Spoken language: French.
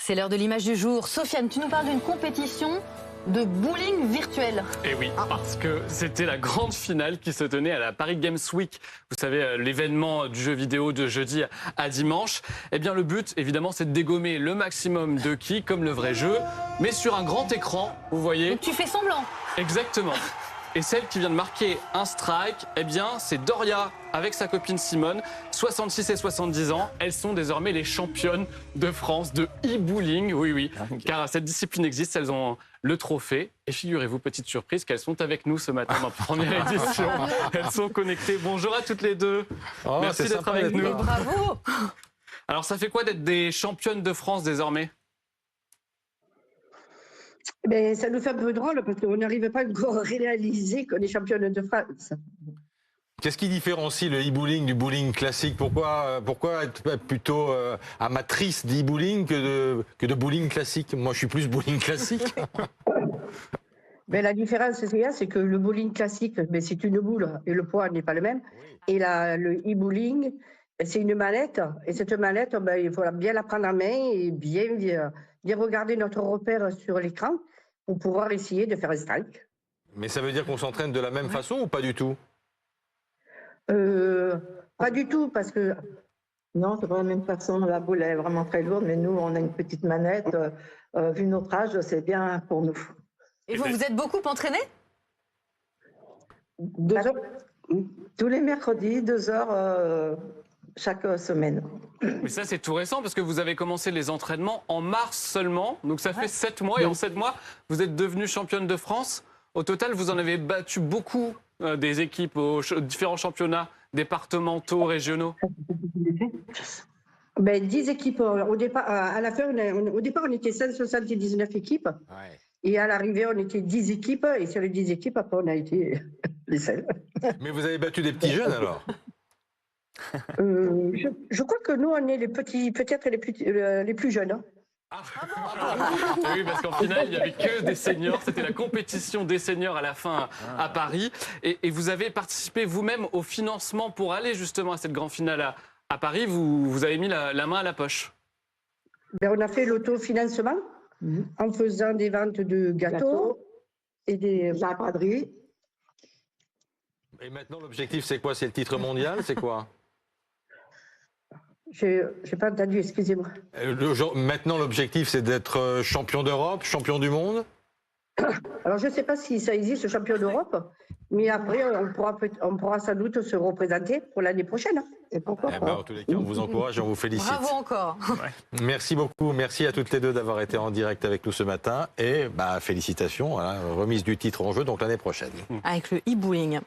C'est l'heure de l'image du jour. Sofiane, tu nous parles d'une compétition de bowling virtuel. Et oui, parce que c'était la grande finale qui se tenait à la Paris Games Week. Vous savez, l'événement du jeu vidéo de jeudi à dimanche. Eh bien, le but, évidemment, c'est de dégommer le maximum de quilles, comme le vrai jeu, mais sur un grand écran, vous voyez. Donc tu fais semblant. Exactement. Et celle qui vient de marquer un strike, eh bien, c'est Doria avec sa copine Simone, 66 et 70 ans. Elles sont désormais les championnes de France de e-bowling. Oui, oui, car cette discipline existe, elles ont le trophée. Et figurez-vous, petite surprise, qu'elles sont avec nous ce matin dans la première édition. Elles sont connectées. Bonjour à toutes les deux. Oh, merci d'être avec nous. Bravo. Alors, ça fait quoi d'être des championnes de France désormais ? Ben, ça nous fait un peu drôle parce qu'on n'arrive pas encore à réaliser qu'on est championne de France. Qu'est-ce qui différencie le e-bowling du bowling classique ? Pourquoi être plutôt amatrice d'e-bowling que de bowling classique ? Moi, je suis plus bowling classique. Ben, la différence, c'est que le bowling classique, ben, c'est une boule et le poids n'est pas le même. Et le e-bowling, ben, c'est une mallette. Et cette mallette, ben, il faut bien la prendre en main et bien regarder notre repère sur l'écran pour pouvoir essayer de faire un strike. Mais ça veut dire qu'on s'entraîne de la même façon ou pas du tout ? Pas du tout, parce que... Non, c'est pas la même façon. La boule est vraiment très lourde, mais nous, on a une petite manette. Vu notre âge, c'est bien pour nous. Et vous, vous êtes beaucoup entraînés ? 2 heures. Tous les mercredis, 2 heures chaque semaine. Mais ça, c'est tout récent parce que vous avez commencé les entraînements en mars seulement. Donc ça fait 7 mois et en 7 mois, vous êtes devenue championne de France. Au total, vous en avez battu beaucoup des équipes aux différents championnats départementaux, régionaux. Ben, 10 équipes. Au départ, à la fin, au départ, on était 179 équipes. Ouais. Et à l'arrivée, on était 10 équipes. Et sur les 10 équipes, après, on a été les seuls. Mais vous avez battu des petits jeunes alors ? Je crois que nous, on est les petits, peut-être les plus jeunes. Hein. Oui, parce qu'en finale, il n'y avait que des seniors. C'était la compétition des seniors à la fin à Paris. Et vous avez participé vous-même au financement pour aller justement à cette grande finale à Paris. Vous avez mis la main à la poche. Ben, on a fait l'autofinancement en faisant des ventes de gâteaux et des braderies. Et maintenant, l'objectif, c'est quoi ? C'est le titre mondial ? C'est quoi ? Je n'ai pas entendu, excusez-moi. Maintenant, l'objectif, c'est d'être champion d'Europe, champion du monde ? Alors, je ne sais pas si ça existe, champion d'Europe, mais après, on pourra sans doute se représenter pour l'année prochaine. Et pourquoi pas. En tous les cas, on vous encourage et on vous félicite. Bravo encore. Merci beaucoup. Merci à toutes les deux d'avoir été en direct avec nous ce matin. Et félicitations, remise du titre en jeu donc l'année prochaine. Avec le e-bowling.